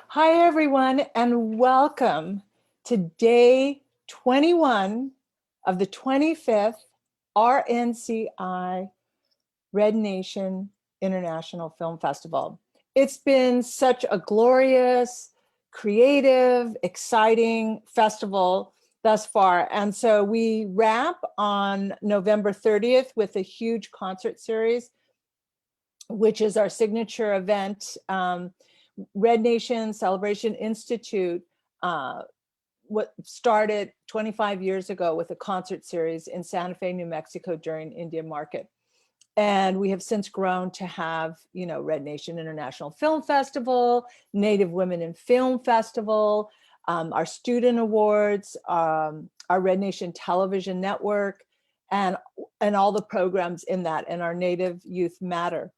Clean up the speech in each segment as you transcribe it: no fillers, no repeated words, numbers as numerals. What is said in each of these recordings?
Hi, everyone, and welcome to day 21 of the 25th RNCI Red Nation International Film Festival. It's been such a glorious, creative, exciting festival thus far. And so we wrap on November 30th with a huge concert series, which is our signature event. Red Nation Celebration Institute what started 25 years ago with a concert series in Santa Fe, New Mexico during Indian Market. And we have since grown to have, Red Nation International Film Festival, Native Women in Film Festival, our student awards, our Red Nation Television Network, and all the programs in that, and our Native Youth Matter.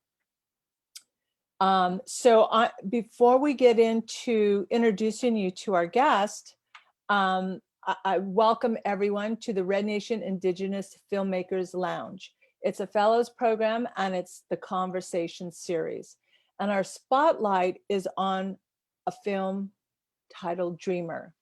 Before we get into introducing you to our guest, I welcome everyone to the Red Nation Indigenous Filmmakers Lounge. It's a fellows program and it's the conversation series. And our spotlight is on a film titled Dreamer.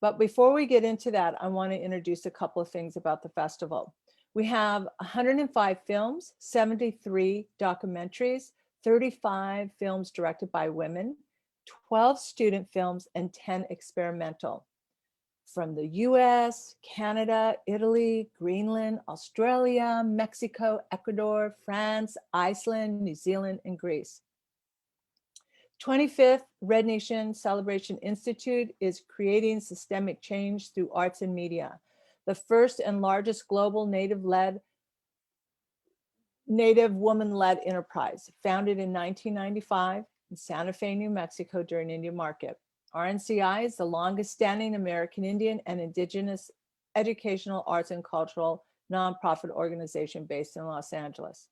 But before we get into that, I want to introduce a couple of things about the festival. We have 105 films, 73 documentaries, 35 films directed by women, 12 student films, and 10 experimental. From the US, Canada, Italy, Greenland, Australia, Mexico, Ecuador, France, Iceland, New Zealand, and Greece. 25th Red Nation Celebration Institute is creating systemic change through arts and media. The first and largest global Native woman-led enterprise, founded in 1995 in Santa Fe, New Mexico during Indian Market. RNCI is the longest standing American Indian and Indigenous educational, arts, and cultural nonprofit organization based in Los Angeles.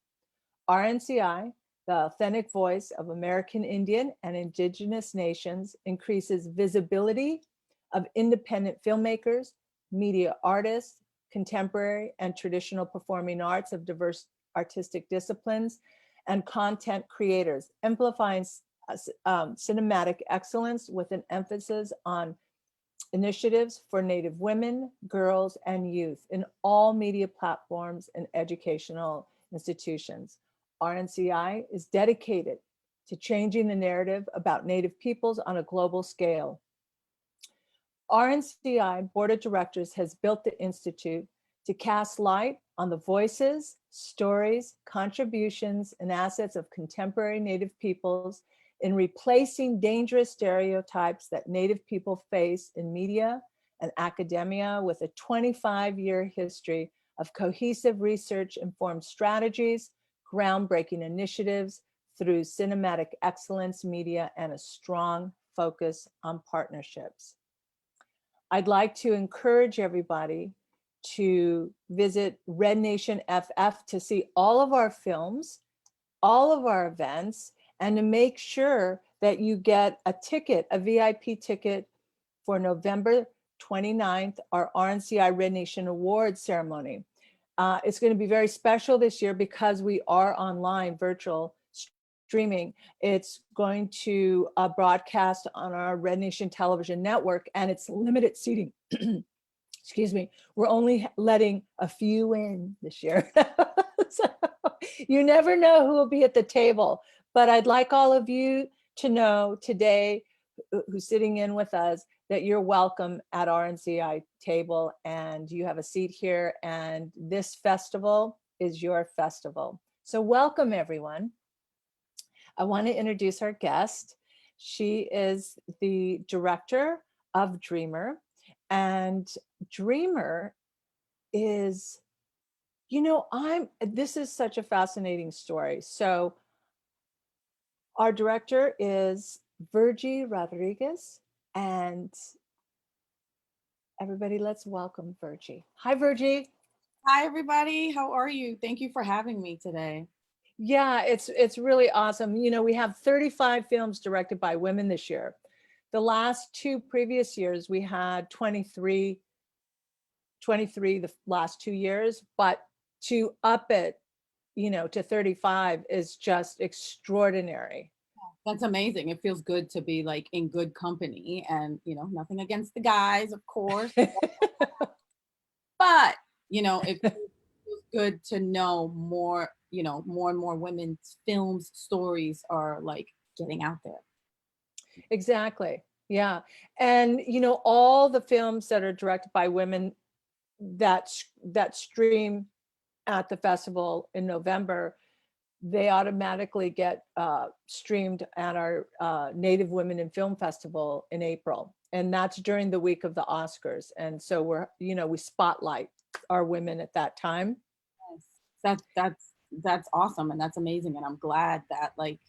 RNCI, the authentic voice of American Indian and Indigenous nations, increases visibility of independent filmmakers, media artists, contemporary and traditional performing arts of diverse artistic disciplines, and content creators, amplifying cinematic excellence with an emphasis on initiatives for Native women, girls, and youth in all media platforms and educational institutions. RNCI is dedicated to changing the narrative about Native peoples on a global scale. RNCI Board of Directors has built the Institute to cast light on the voices, stories, contributions, and assets of contemporary Native peoples in replacing dangerous stereotypes that Native people face in media and academia, with a 25-year history of cohesive research-informed strategies, groundbreaking initiatives through cinematic excellence media, and a strong focus on partnerships. I'd like to encourage everybody to visit Red Nation FF to see all of our films, all of our events, and to make sure that you get a ticket, a VIP ticket for November 29th, our RNCI Red Nation Awards ceremony. It's going to be very special this year because we are online, virtual streaming. It's going to broadcast on our Red Nation Television Network, and it's limited seating. Excuse me, we're only letting a few in this year. So you never know who will be at the table, but I'd like all of you to know today, who's sitting in with us, that you're welcome at RNCI table and you have a seat here, and this festival is your festival. So welcome, everyone. I want to introduce our guest. She is the director of Dreamer, and Dreamer is, this is such a fascinating story. So our director is Vergi Rodriguez, and everybody, let's welcome Vergi. Hi, Vergi. Hi, everybody. How are you? Thank you for having me today. Yeah, it's really awesome. We have 35 films directed by women this year. The last two previous years, we had 23 the last 2 years, but to up it, to 35 is just extraordinary. That's amazing. It feels good to be like in good company and, nothing against the guys, of course, but, it feels good to know more, more and more women's films, stories are like getting out there. Exactly. Yeah. And all the films that are directed by women that stream at the festival in November, they automatically get streamed at our Native Women in Film Festival in April. And that's during the week of the Oscars. And so we spotlight our women at that time. Yes. That's awesome and that's amazing. And I'm glad that like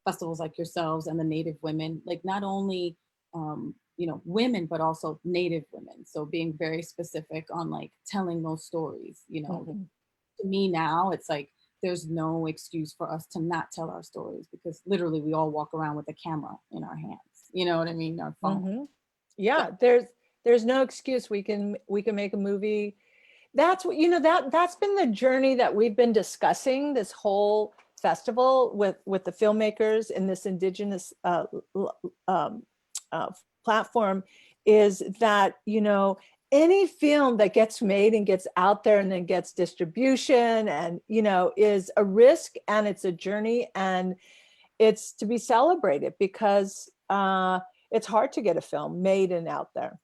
festivals like yourselves and the Native women, like not only women, but also Native women. So being very specific on like telling those stories, Mhm. to me now it's like there's no excuse for us to not tell our stories because literally we all walk around with a camera in our hands. You know what I mean? Our phone. So, Yeah, there's no excuse. We can make a movie. That's what that's been the journey that we've been discussing this whole festival with the filmmakers in this indigenous um, uh, platform, is that any film that gets made and gets out there and then gets distribution and is a risk, and it's a journey, and it's to be celebrated because it's hard to get a film made and out there.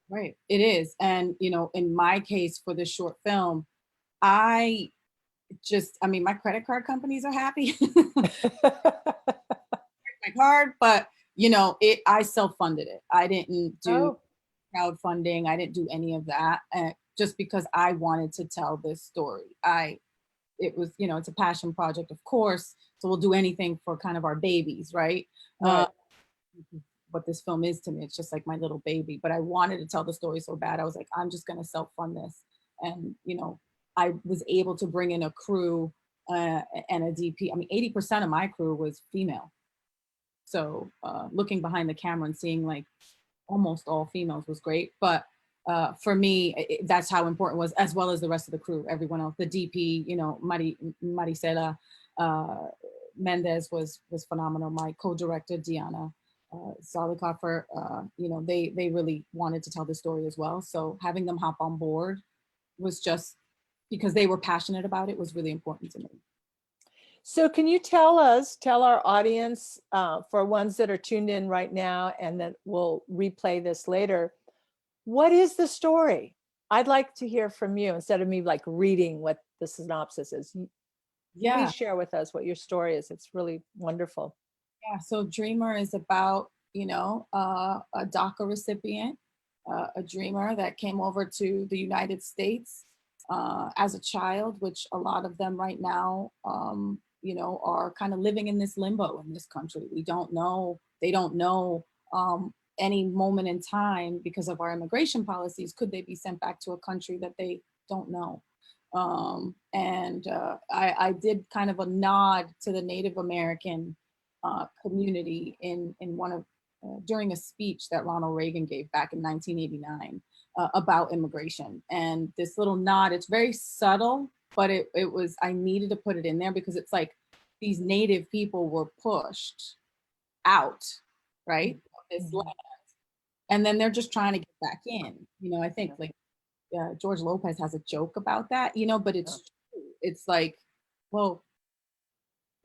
right. It is. And, in my case for this short film, I I mean, my credit card companies are happy. My card, but I self-funded it. I didn't do Oh, crowdfunding. I didn't do any of that. Just because I wanted to tell this story. It was, it's a passion project, of course. So we'll do anything for kind of our babies, right? Uh, right. what this film is to me, it's just like my little baby. But I wanted to tell the story so bad. I was like, I'm just gonna self-fund this. And I was able to bring in a crew and a DP. I mean, 80% of my crew was female. So looking behind the camera and seeing like almost all females was great. But for me, that's how important it was, as well as the rest of the crew, everyone else. The DP, Maricela uh, Mendez was phenomenal. My co-director Diana Zolikoffer, they really wanted to tell the story as well. So having them hop on board was just because they were passionate about it was really important to me. So can you tell our audience, for ones that are tuned in right now and that will replay this later, what is the story? I'd like to hear from you instead of me like reading what the synopsis is. Yeah. Please share with us what your story is. It's really wonderful. Yeah, so Dreamer is about, a DACA recipient, a dreamer that came over to the United States as a child, which a lot of them right now, are kind of living in this limbo in this country. We don't know, they don't know any moment in time because of our immigration policies, could they be sent back to a country that they don't know? And I did kind of a nod to the Native American community in one of during a speech that Ronald Reagan gave back in 1989 about immigration. And this little nod, it's very subtle, but it was, I needed to put it in there because it's like these Native people were pushed out, right, of this land. Mhm. And then they're just trying to get back in. I think like George Lopez has a joke about that, but Yeah. it's true. It's like, well,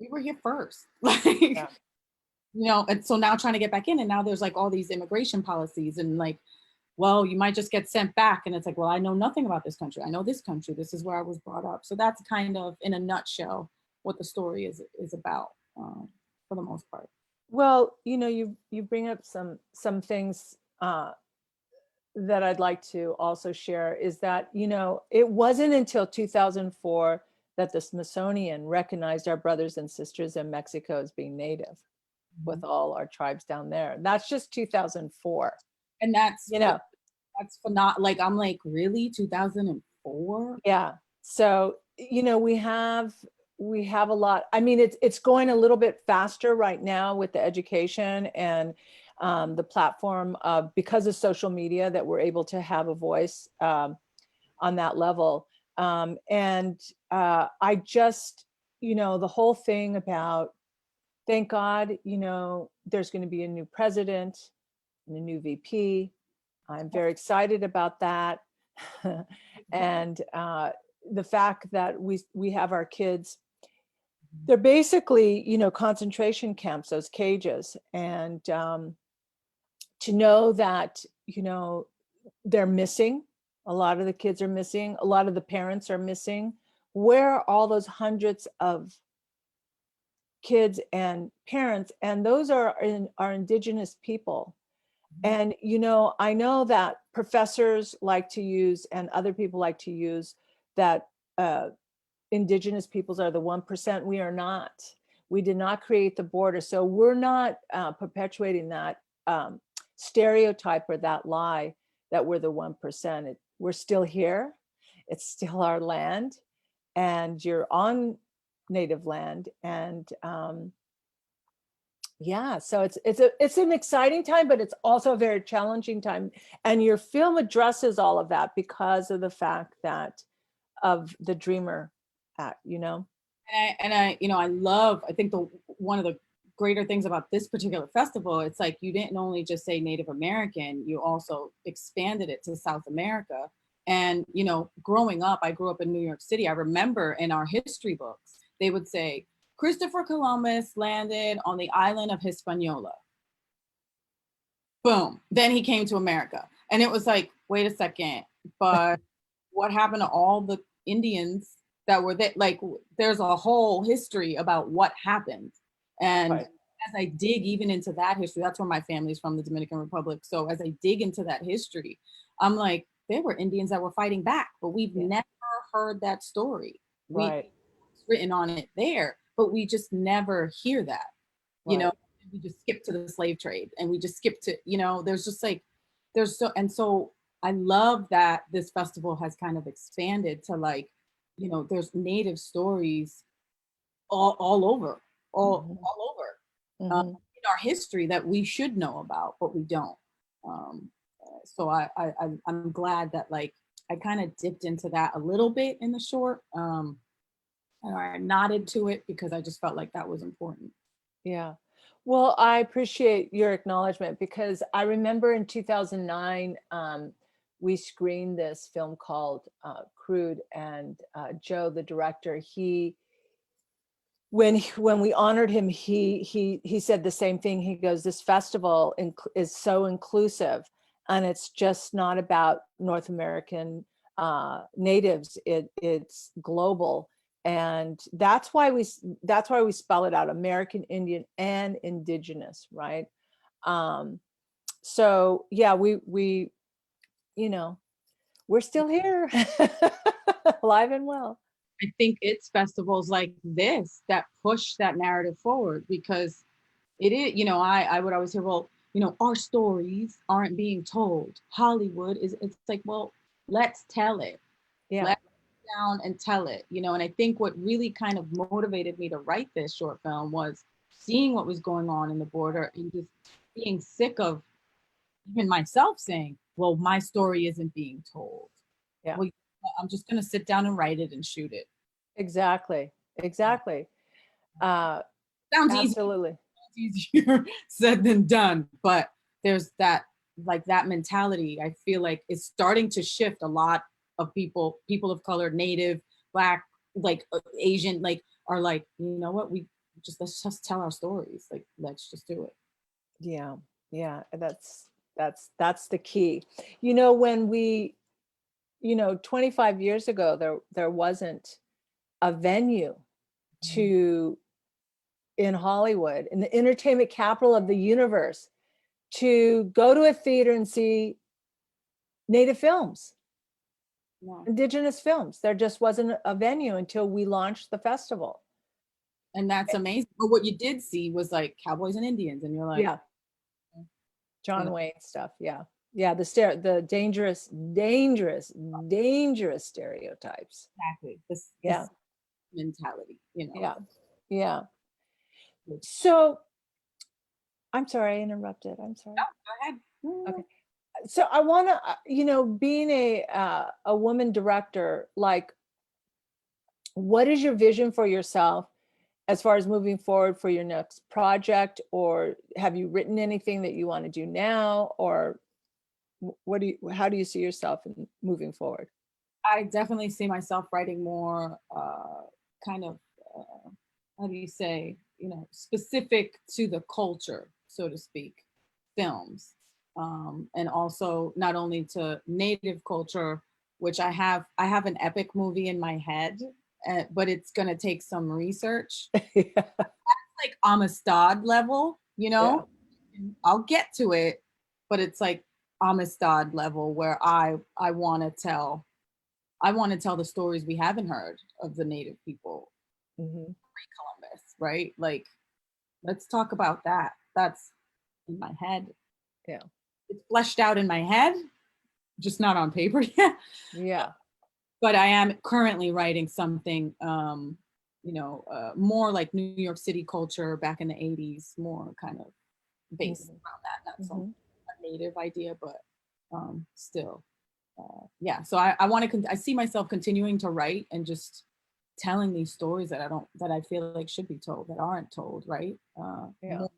we were here first. Yeah. And so now trying to get back in, and now there's like all these immigration policies, and like, well, you might just get sent back. And it's like, well, I know nothing about this country. I know this country. This is where I was brought up. So that's kind of, in a nutshell, what the story is about, for the most part. Well, you bring up some things that I'd like to also share, is that, it wasn't until 2004 that the Smithsonian recognized our brothers and sisters in Mexico as being Native, with Mhm. all our tribes down there. That's just 2004, And that's you know. that's for not like, I'm like, really, 2004? Yeah. So, we have a lot. I mean, it's going a little bit faster right now with the education and the platform, because of social media, that we're able to have a voice on that level. And I just, the whole thing about thank God, you know, there's going to be a new president and a new VP. I'm very excited about that. And the fact that we have our kids, they're basically, you know, concentration camps, those cages. And to know that, you know, they're missing, a lot of the kids are missing, a lot of the parents are missing. Where are all those hundreds of kids and parents? And those are our indigenous people. And, you know, I know that professors like to use, and other people like to use, that indigenous peoples are the 1%. We are not. We did not create the border. So we're not perpetuating that stereotype or that lie that we're the 1%. We're still here. It's still our land. And you're on native land. And yeah, so it's an exciting time, but it's also a very challenging time. And your film addresses all of that because of the fact that of the Dreamer Act, you know. And I, you know, I think one of the greater things about this particular festival, it's like you didn't only just say Native American, you also expanded it to South America. And, you know, growing up, I grew up in New York City. I remember in our history books, they would say, Christopher Columbus landed on the island of Hispaniola. Boom. Then he came to America. And it was like, wait a second, but what happened to all the Indians that were there? Like, there's a whole history about what happened. And Right. as I dig even into that history, that's where my family's from, the Dominican Republic. So as I dig into that history, I'm like, there were Indians that were fighting back, but we've never heard that story. Right. It's written on it there, but we just never hear that, you know. We just skip to the slave trade, and we just skip to, you know, there's just like, so I love that this festival has kind of expanded to, like, you know, there's native stories all over, all over in our history that we should know about, but we don't. Um, so I'm glad that, like, I kind of dipped into that a little bit in the short. And I nodded to it because I just felt like that was important. Yeah. Well, I appreciate your acknowledgement, because I remember in 2009, we screened this film called Crude, and Joe, the director, when we honored him, he said the same thing. He goes, this festival is so inclusive, and it's just not about North American natives. It's global. And that's why we spell it out: American Indian and Indigenous, right? So yeah, we you know, we're still here, alive and well. I think it's festivals like this that push that narrative forward, because it is, you know, I would always hear, well, you know, our stories aren't being told. Hollywood is, it's like, well, let's tell it. Yeah. Let's sit down and tell it, you know. And I think what really kind of motivated me to write this short film was seeing what was going on in the border, and just being sick of even myself saying, well, my story isn't being told. Yeah. Well, I'm just going to sit down and write it and shoot it. Exactly. Exactly. Sounds Absolutely. easier said than done, but there's that, like, that mentality, I feel like it's starting to shift. A lot of people of color, Native, Black, like Asian, like, are like, you know what, let's just tell our stories, like, let's just do it. Yeah. Yeah. That's the key. You know, when you know, 25 years ago, there wasn't a venue to in Hollywood, in the entertainment capital of the universe, to go to a theater and see Native films, No. Indigenous films. There just wasn't a venue until we launched the festival. And that's amazing. But what you did see was like cowboys and Indians, and you're like, Yeah. John you know, Wayne stuff. Yeah. Yeah. The dangerous, dangerous, dangerous stereotypes. exactly this Yeah. mentality, you know. Yeah. Yeah. So I'm sorry, I interrupted. I'm sorry. No, go ahead. Okay. So I want to, you know, being a woman director, like, what is your vision for yourself? as far as moving forward for your next project, or have you written anything that you want to do now, or how do you see yourself in moving forward? I definitely see myself writing more kind of, how do you say, specific to the culture, so to speak, films. And also not only to native culture, which I have an epic movie in my head, but it's going to take some research, Yeah. like Amistad level, Yeah. I'll get to it, but it's like Amistad level where I want to tell the stories we haven't heard of the native people Mhm. pre-Columbus, right? Like, let's talk about that. That's in my head. Yeah. It's fleshed out in my head, just not on paper yet. Yeah. But I am currently writing something, more like New York City culture back in the 80s, more kind of based Mhm. around that, not some Mhm. a native idea, but still. Yeah, so I want to I see myself continuing to write and just telling these stories that I feel like should be told, that aren't told, right? Yeah. More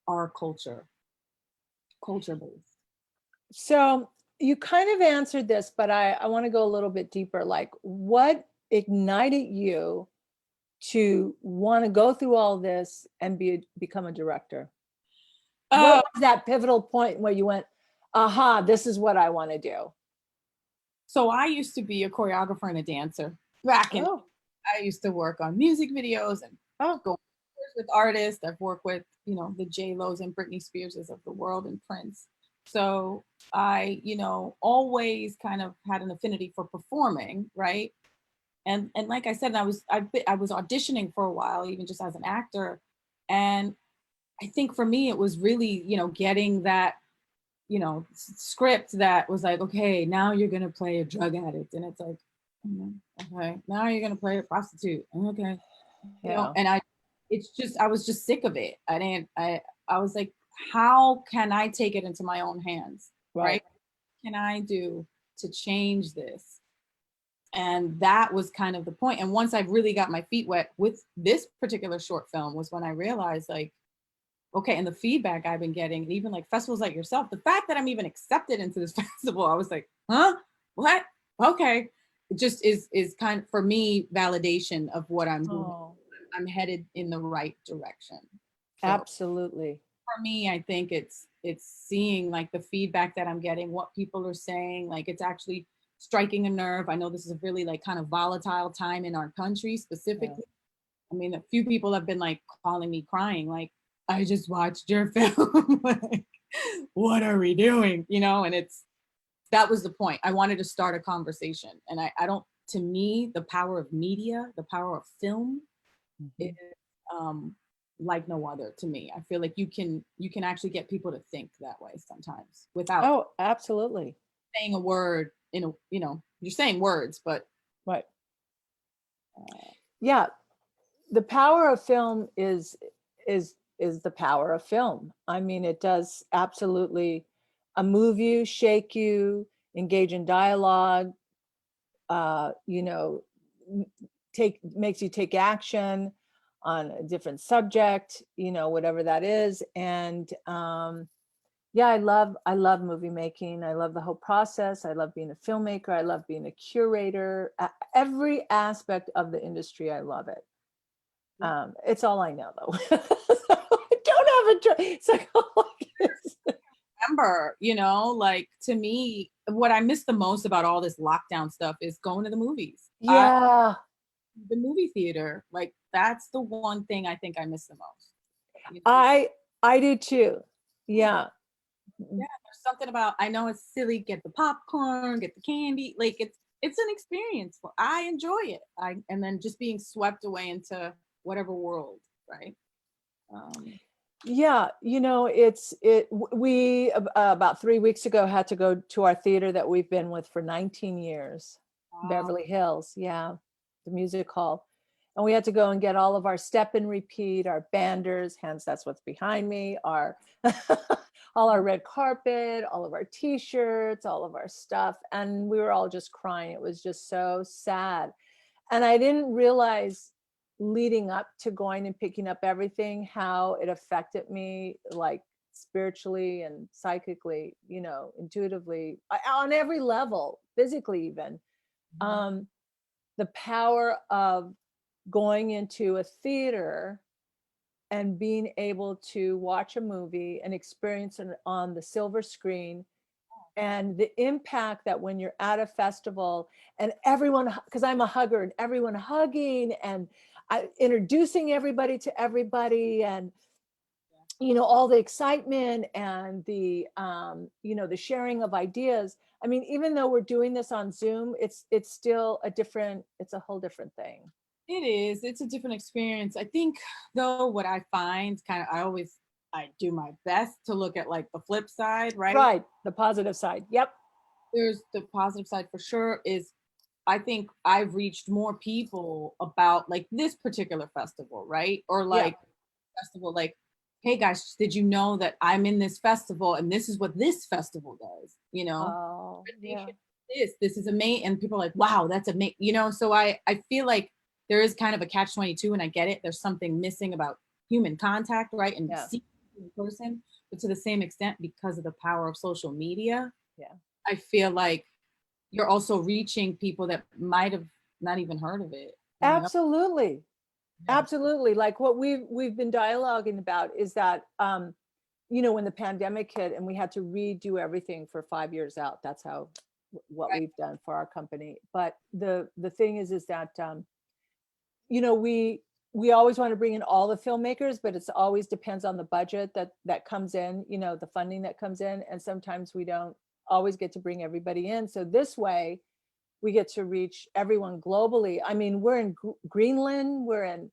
our culture based. So you kind of answered this, but I want to go a little bit deeper. Like, what ignited you to want to go through all this and become a director? What uh, was that pivotal point where you went, aha, this is what I want to do? so I used to be a choreographer and a dancer back in. Oh, I used to work on music videos and oh, go with artists. I've worked with, the J Lo's and Britney Spearses of the world and Prince. So I, always kind of had an affinity for performing, right? And like I said, I was auditioning for a while, even just as an actor. And I think for me, it was really, getting that, script that was like, okay, now you're gonna play a drug addict, and it's like, okay, now you're gonna play a prostitute, okay, yeah, and I was just sick of it. I was like, how can I take it into my own hands, right. right? What can I do to change this? And that was kind of the point. And once I really got my feet wet with this particular short film was when I realized, like, okay, and the feedback I've been getting, and even like festivals like yourself, the fact that I'm even accepted into this festival, I was like, huh? What? Okay. It just is kind of, for me, validation of what I'm doing. Oh, I'm headed in the right direction. So absolutely. for me, I think it's seeing like the feedback that I'm getting, what people are saying, like it's actually striking a nerve. I know this is a really like kind of volatile time in our country Yeah. specifically. I mean, a few people have been like calling me crying, like, I just watched your film. Like, what are we doing? And that was the point. I wanted to start a conversation. And I don't, to me, the power of media, the power of film is Mhm. um, like no other to me. I feel like you can actually get people to think that way sometimes without Oh, absolutely. saying a word you're saying words, but Right. uh, Yeah. The power of film is the power of film. I mean, it does absolutely move you, shake you, engage in dialogue, you know, take makes you take action on a different subject, whatever that is. And yeah, I love movie making. I love the whole process. I love being a filmmaker. I love being a curator. Every aspect of the industry, I love it. It's all I know though. So I don't have a it's like, oh, remember, like to me, what I miss the most about all this lockdown stuff is going to the movies. yeah. The movie theater, like that's the one thing I think I miss the most. Just, I do too. Yeah. yeah, there's something about, I know it's silly, get the popcorn, get the candy, like it's an experience. I enjoy it. And then just being swept away into whatever world, right? Um, Yeah, we about 3 weeks ago had to go to our theater that we've been with for 19 years, wow. Beverly Hills. Yeah, the music hall. And we had to go and get all of our step and repeat, our banders, hence that's what's behind me, our all our red carpet, all of our t-shirts, all of our stuff. And we were all just crying. It was just so sad. And I didn't realize leading up to going and picking up everything, how it affected me, like spiritually and psychically, you know, intuitively, on every level, physically even. Um, the power of going into a theater and being able to watch a movie and experience it on the silver screen, and the impact that when you're at a festival and everyone, because I'm a hugger, and everyone hugging and introducing everybody to everybody, and you know, all the excitement and the you know, the sharing of ideas. I mean, even though we're doing this on Zoom, it's still a different, it's a whole different thing. It is. It's a different experience. I think though what I find kind of I do my best to look at like the flip side, right? Right, the positive side. Yep. There's the positive side for sure is I think I've reached more people about like this particular festival, right? Or Yeah. like festival like, hey guys, did you know that I'm in this festival and this is what this festival does, you know? Oh, yeah. This is amazing, and people are like, wow, that's amazing, you know. So I feel like there is kind of a catch 22, and I get it, there's something missing about human contact, right, and Yeah. seeing in person, but to the same extent, because of the power of social media, Yeah. I feel like you're also reaching people that might have not even heard of it, you know. Absolutely. Yeah. Absolutely. Like what we've been dialoguing about is that you know, when the pandemic hit and we had to redo everything for 5 years out, that's how what Right. we've done for our company. But the thing is that you know, we always want to bring in all the filmmakers, but it's always depends on the budget that comes in, you know, the funding that comes in, and sometimes we don't always get to bring everybody in. So this way we get to reach everyone globally. I mean, we're in Greenland, we're in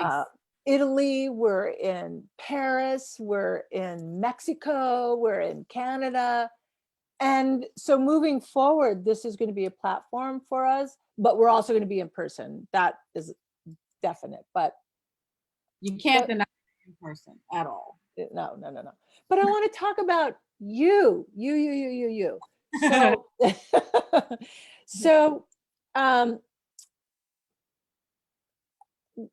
uh, Nice. Italy, we're in Paris, we're in Mexico, we're in Canada. And so moving forward, this is going to be a platform for us, but we're also going to be in person. That is definite. But You can't the, deny it in person at all. no, no, no, no. But I want to talk about you. So, so um,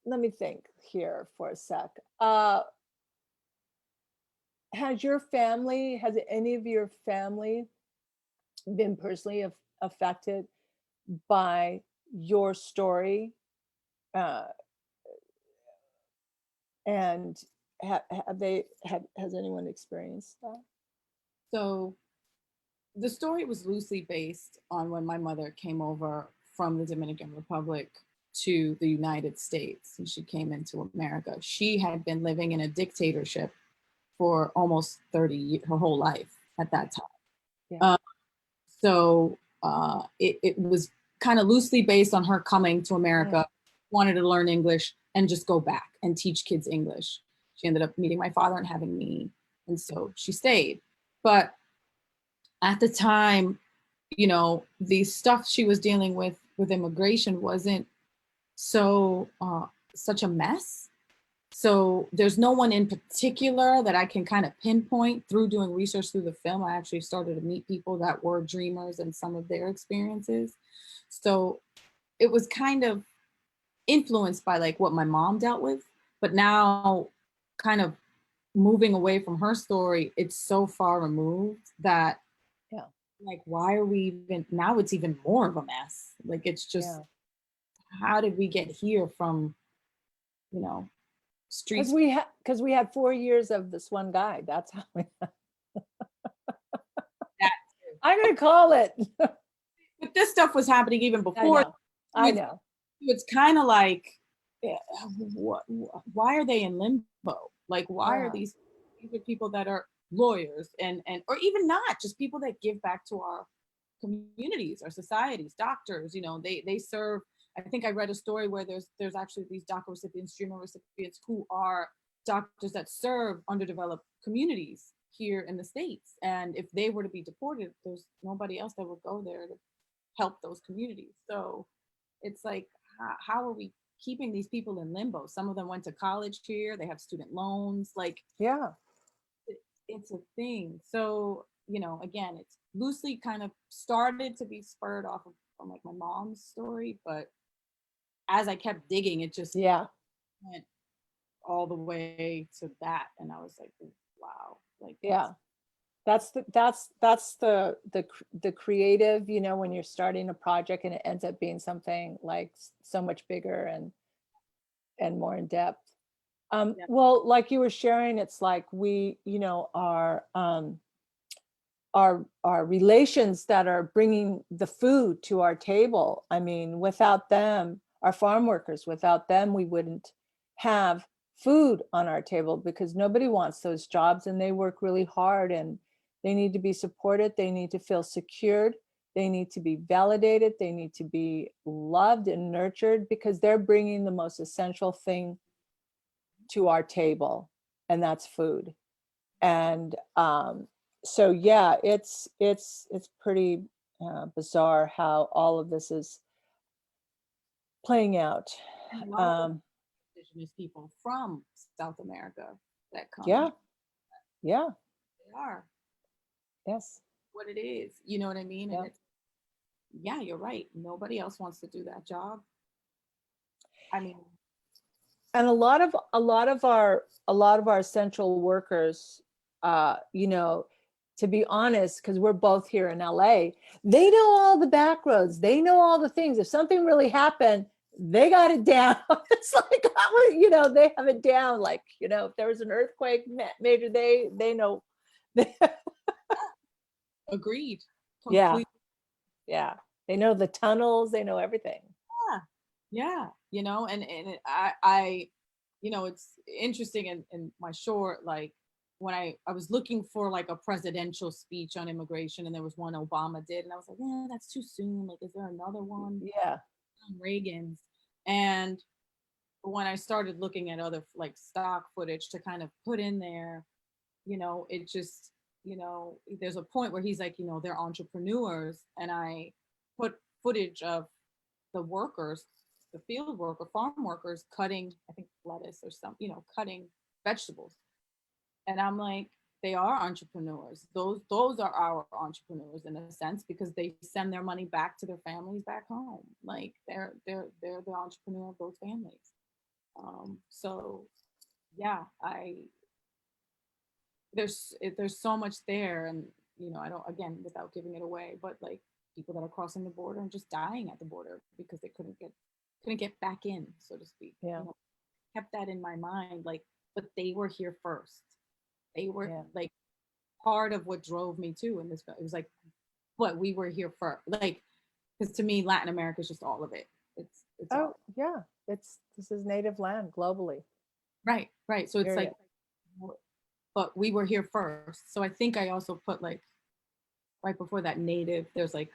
let me think here for a sec. Has any of your family been personally affected by your story? Uh, and has anyone experienced that? So the story was loosely based on when my mother came over from the Dominican Republic to the United States, and she came into America. She had been living in a dictatorship for almost 30 years, her whole life at that time. Yeah. It was kind of loosely based on her coming to Mm. America, wanted to learn English and just go back and teach kids English. She ended up meeting my father and having me, and so she stayed. But at the time, you know, the stuff she was dealing with immigration wasn't so such a mess. So there's no one in particular that I can kind of pinpoint through doing research through the film. I actually started to meet people that were dreamers and some of their experiences. So it was kind of influenced by like what my mom dealt with, but now kind of moving away from her story, it's so far removed that Yeah. like why are we even now, it's even more of a mess. Like it's just Yeah. how did we get here from, you know, Because streets we had 4 years of this one guy. That's how that I'm gonna call it. but this stuff was happening even I before. know. I know. It's kind of like why are they in limbo? Like why are Yeah. these are people that are lawyers and or even not just people that give back to our communities, our societies, doctors, you know, they serve. I think I read a story where there's actually these DACA recipients, dreamer recipients who are doctors that serve underdeveloped communities here in the States, and if they were to be deported, there's nobody else that would go there to help those communities. So it's like how are we keeping these people in limbo? Some of them went to college here, they have student loans, like Yeah. it's a thing. So, you know, again, it's loosely kind of started to be spurred off of from like my mom's story, but as I kept digging, it just Yeah. went all the way to that. And I was like, wow, like Yeah. That's the creative, you know, when you're starting a project and it ends up being something like so much bigger and more in depth. yeah. Well, like you were sharing, it's like we, you know, our relations that are bringing the food to our table. I mean, without them, our farm workers, without them, we wouldn't have food on our table because nobody wants those jobs and they work really hard and they need to be supported. They need to feel secured. They need to be validated. They need to be loved and nurtured because they're bringing the most essential thing to our table, and that's food. And so yeah, it's pretty bizarre how all of this is playing out. And a lot of the Um, indigenous people from South America that come yeah, here, yeah, they are yes, what it is. You know what I mean? And yeah. it's, yeah, you're right. Nobody else wants to do that job. I mean, And a lot of our essential workers, you know, to be honest, because we're both here in LA, they know all the back roads. They know all the things. If something really happened, they got it down. It's like, you know, they have it down. Like, you know, if there was an earthquake major, they know. agreed. Yeah, Completely. yeah. They know the tunnels. They know everything. Yeah. Yeah. You know, I, you know, it's interesting in my short, like when I was looking for like a presidential speech on immigration and there was one Obama did, and I was like, yeah, that's too soon. Like, is there another one Yeah, on Reagan's? And when I started looking at other like stock footage to kind of put in there, you know, it just, you know, there's a point where he's like, you know, they're entrepreneurs. And I put footage of the workers, the field worker, farm workers cutting, I think lettuce or some, you know, cutting vegetables. And I'm like, they are entrepreneurs. Those are our entrepreneurs in a sense because they send their money back to their families back home. Like they're the entrepreneur of those families. So yeah, I there's so much there, and you know, I don't, again, without giving it away, but like people that are crossing the border and just dying at the border because they couldn't get back in, so to speak. yeah, You know, kept that in my mind, like, but they were here first. They were yeah. like part of what drove me too in this. It was like, but we were here first, like, because to me, Latin America is just all of it. It's Oh, all yeah. This is native land globally. right, right. So it's like, Period. but we were here first. So I think I also put like right before that native, there's like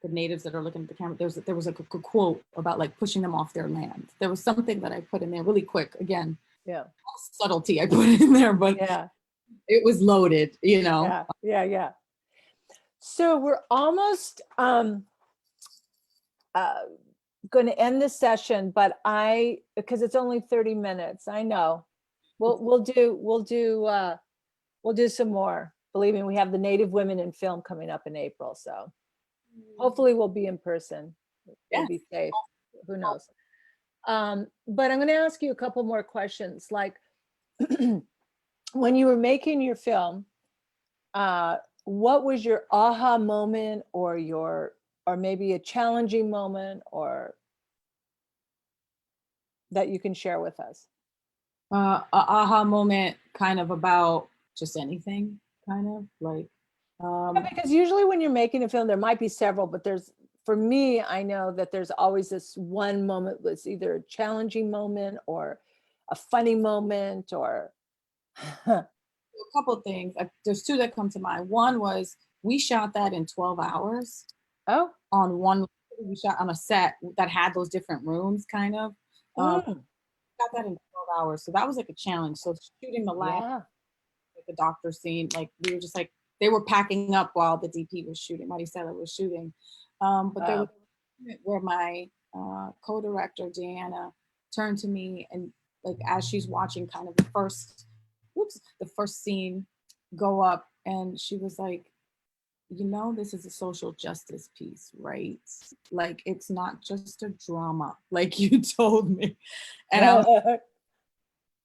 the natives that are looking at the camera. There was like a quote about like pushing them off their land. There was something that I put in there really quick. Again, Yeah, subtlety I put in there, but yeah, it was loaded, you know. yeah, yeah, yeah. So we're almost uh, going to end this session, but because it's only 30 minutes, I know. We'll do some more. Believe me, we have the Native Women in Film coming up in April, so hopefully we'll be in person. We'll Yes. be safe. Who knows? But I'm going to ask you a couple more questions. Like when you were making your film, uh, what was your aha moment or maybe a challenging moment or that you can share with us? A aha moment kind of about just anything, kind of like, Yeah, um, because usually when you're making a film, there might be several, but for me, I know that there's always this one moment that's either a challenging moment or a funny moment or, a couple of things. There's two that come to mind. One was we shot that in 12 hours oh, on one. We shot on a set that had those different rooms, kind of. Um, mm, Got that in 12 hours, so that was like a challenge. So shooting the last, yeah. like the doctor scene, like we were just like they were packing up while the DP was shooting, Maricela was shooting. But there was Wow. a moment where my co-director Deanna turned to me and like as she's watching kind of the first scene go up, and she was like, you know, this is a social justice piece, right? Like, it's not just a drama, like you told me. And I was,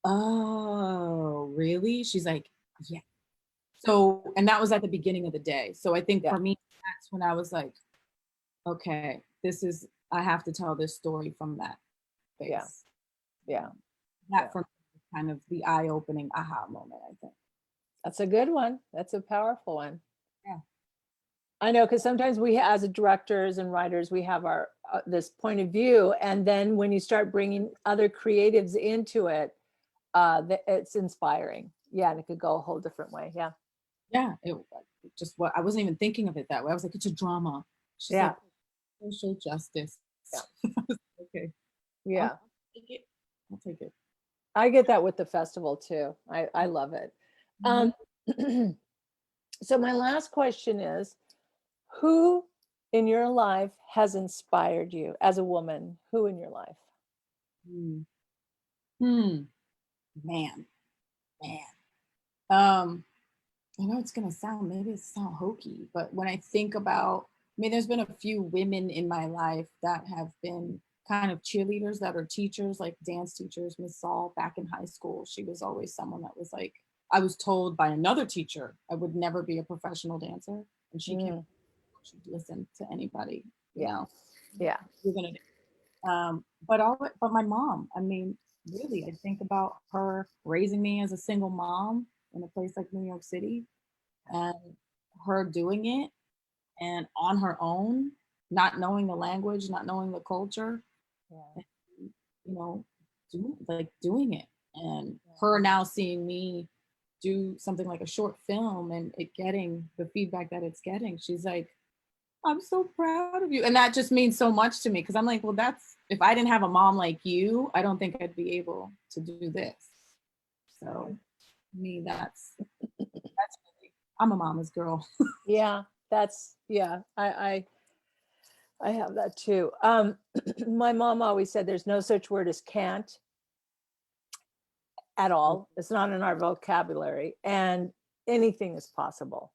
oh, really? She's like, yeah. So, and that was at the beginning of the day. So I think Yeah, for me, that's when I was like, okay, this is, I have to tell this story from that yeah, space. yeah, That yeah. for me was kind of the eye-opening aha moment, I think. That's a good one. That's a powerful one. Yeah. I know, because sometimes we, as directors and writers, we have our this point of view, and then when you start bringing other creatives into it, it's inspiring. Yeah, and it could go a whole different way. Yeah, Yeah. It just what I wasn't even thinking of it that way. I was like, it's a drama. She's yeah, like, social justice. yeah, Okay. I'll yeah. take it. I'll take it. I get that with the festival too. I love it. Mhm. Um, so my last question is, who in your life has inspired you as a woman? Who in your life? Hmm. Hmm. Man, man. Um, I know it's gonna sound maybe it sound hokey, but when I think about, I mean, there's been a few women in my life that have been kind of cheerleaders that are teachers, like dance teachers. Miss Saul back in high school, she was always someone that was like, I was told by another teacher I would never be a professional dancer, and she came, Mm, she'd listen to anybody, you yeah, know, yeah, you're gonna but my mom, I mean, really, I think about her raising me as a single mom in a place like New York City, and her doing it and on her own, not knowing the language, not knowing the culture, yeah, and, you know, doing it. And yeah, her now seeing me do something like a short film and it getting the feedback that it's getting, she's like, I'm so proud of you. And that just means so much to me because I'm like, well, that's if I didn't have a mom like you, I don't think I'd be able to do this. So me, that's really, I'm a mama's girl. yeah. That's yeah. I have that too. My mom always said there's no such word as can't at all. It's not in our vocabulary, and anything is possible.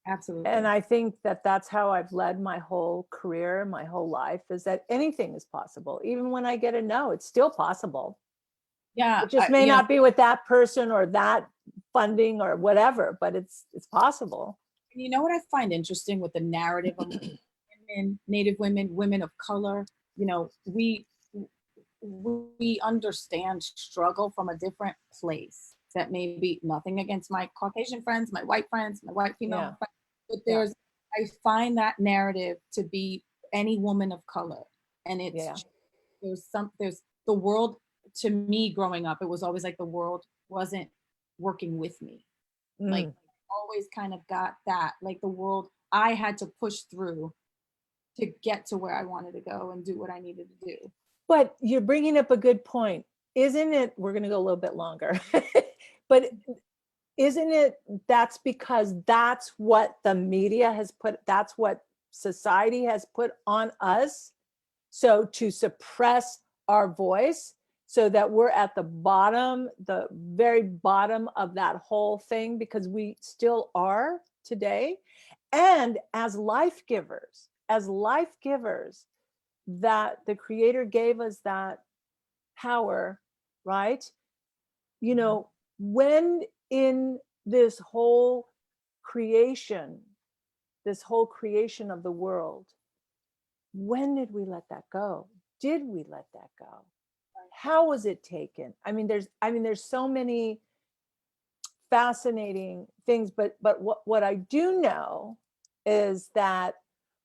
And Absolutely. I think that that's how I've led my whole career, my whole life, is that anything is possible. Even when I get a no, it's still possible. Yeah, It just may you know, not be with that person or that funding or whatever, but it's possible. you know what I find interesting with the narrative of women, Native women, women of color, you know, we understand struggle from a different place. That may be nothing against my Caucasian friends, my white friends, my white Yeah, female friends, but yeah, I find that narrative to be any woman of color. And yeah. there's the world, to me growing up, it was always like the world wasn't working with me. Like, Mm. always kind of got that, like the world, I had to push through to get to where I wanted to go and do what I needed to do. But you're bringing up a good point. Isn't it? We're going to go a little bit longer, but isn't it? That's because that's what the media has put, that's what society has put on us. So to suppress our voice so that we're at the bottom, the very bottom of that whole thing, because we still are today. And as life givers, that the creator gave us that power, right? You know, when in this whole creation, this whole creation of the world, when did we let that go? Did we let that go? How was it taken? I mean there's so many fascinating things, but what I do know is that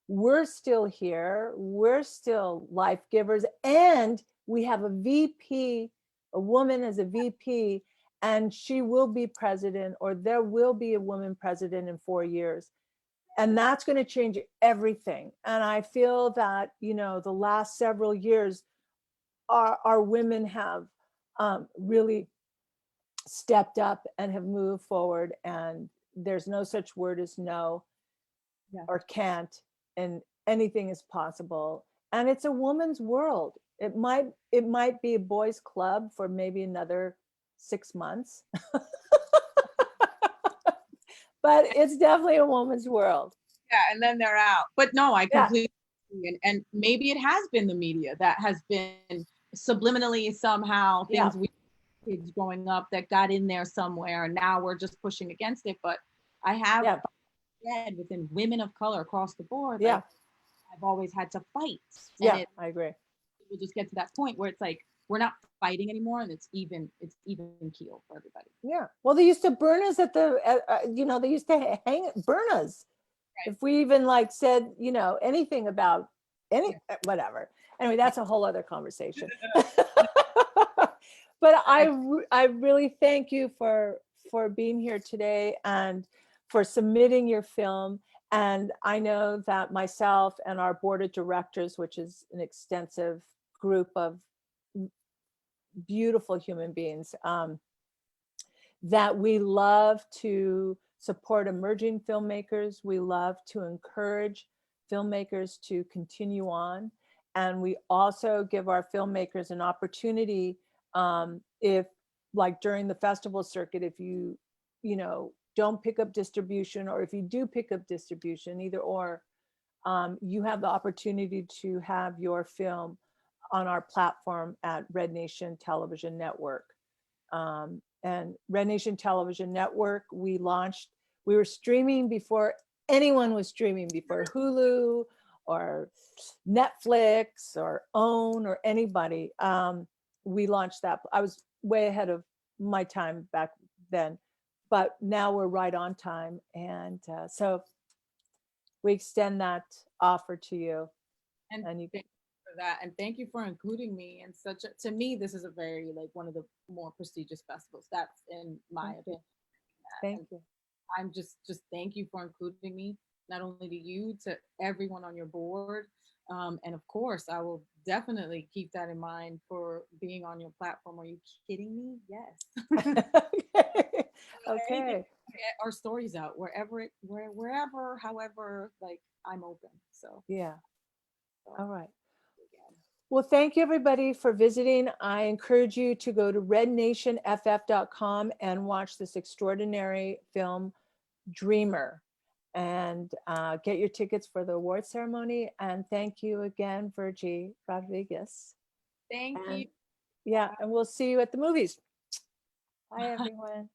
we're still here, we're still life givers, and we have a VP, a woman as a VP, and she will be president, or there will be a woman president in 4 years. And that's going to change everything. And I feel that, the last several years, our women have really stepped up and have moved forward. And there's no such word as no Yeah. or can't, and anything is possible. And it's a woman's world. It might be a boys club for maybe another 6 months. but it's definitely a woman's world. Yeah, and then they're out. But no, I Yeah. completely agree. And maybe it has been the media that has been subliminally somehow Yeah. things we kids growing up that got in there somewhere, and now we're just pushing against it. But I have Yeah. said within women of color across the board, Yeah. like I've always had to fight, and Yeah. it I agree. will just get to that point where it's like we're not fighting anymore, and it's even keel for everybody. Yeah. Well, they used to burn us at the, you know, they used to burn us. Right. If we even like said, you know, anything about any, whatever. Anyway, that's a whole other conversation. But I really thank you for being here today and for submitting your film. And I know that myself and our board of directors, which is an extensive group of beautiful human beings, that we love to support emerging filmmakers. We love to encourage filmmakers to continue on. And we also give our filmmakers an opportunity, if like during the festival circuit, if you know, don't pick up distribution, or if you do pick up distribution, either or, you have the opportunity to have your film on our platform at Red Nation Television Network. And Red Nation Television Network, we were streaming before anyone was streaming, before Hulu or Netflix or OWN or anybody. We launched that. I was way ahead of my time back then, but now we're right on time. And so we extend that offer to you. And you can for that, and thank you for including me in such a, to me this is a very like one of the more prestigious festivals, that's in my opinion. Thank you. I'm just thank you for including me, not only to you, to everyone on your board. And of course I will definitely keep that in mind for being on your platform. Are you kidding me? Yes. Okay. Get our stories out wherever, however, like I'm open. So Yeah. All right. Well, thank you everybody for visiting. I encourage you to go to rednationff.com and watch this extraordinary film, Dreamer, and get your tickets for the award ceremony. And thank you again, Vergi Rodriguez. thank And you. yeah, and we'll see you at the movies. Bye, everyone.